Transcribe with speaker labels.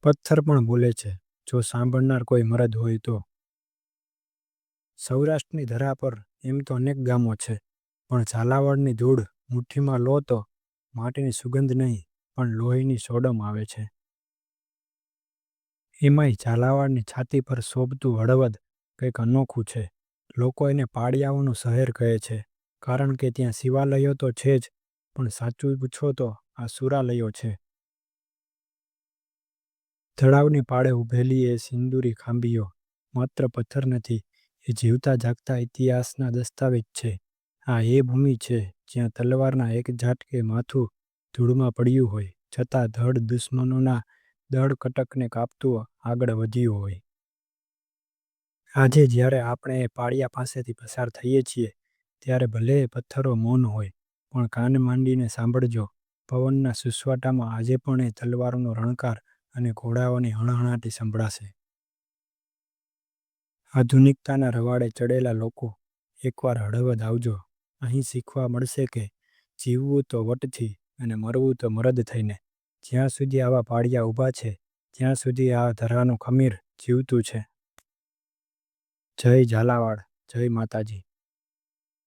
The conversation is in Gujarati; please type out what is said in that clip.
Speaker 1: પથ્થર પણ બોલે છે, જો સાંભળનાર કોઈ મરદ હોય તો. સૌરાષ્ટ્રની ધરા પર એમ તો અનેક ગામો છે, પણ ઝાલાવાડની ધૂળ મુઠ્ઠીમાં લો તો માટીની સુગંધ નહીં, પણ લોહીની સોડમ આવે છે. એમાંય ઝાલાવાડની છાતી પર શોભતું હળવદ કંઈક અનોખું છે. લોકો એને પાળિયાઓનું શહેર કહે છે, કારણ કે ત્યાં શિવાલયો તો છે જ, પણ સાચું પૂછો તો આ સુરાલયો છે. તળાવની પાળે ઊભેલી એ સિંદૂરી ખાંભીઓ માત્ર પથ્થર નથી, એ જીવતા જાગતા ઇતિહાસના દસ્તાવેજ છે. આ એ ભૂમિ છે જ્યાં તલવારના એક ઝાટકે માથું ધૂળમાં પડ્યું હોય, છતાં ધડ દુશ્મનોના દળ કટકને કાપતું આગળ વધ્યું હોય. આજે જ્યારે આપણે એ પાળિયા પાસેથી પસાર થઈએ છીએ, ત્યારે ભલે એ પથ્થરો મૌન હોય, પણ કાન માંડીને સાંભળજો, પવનના સુસવાટામાં આજે પણ એ તલવારનો રણકાર અને ઘોડાઓની હણહણાટી સંભળાશે. આધુનિકતાના રવાડે ચડેલા લોકો, એકવાર હળવદ આવજો. અહીં શીખવા મળશે કે જીવવું તો વટથી અને મરવું તો મરદ થઈને. જ્યાં સુધી આવા પાળિયા ઊભા છે, ત્યાં સુધી આ ધરાનું ખમીર જીવતું છે. જય ઝાલાવાડ, જય માતાજી.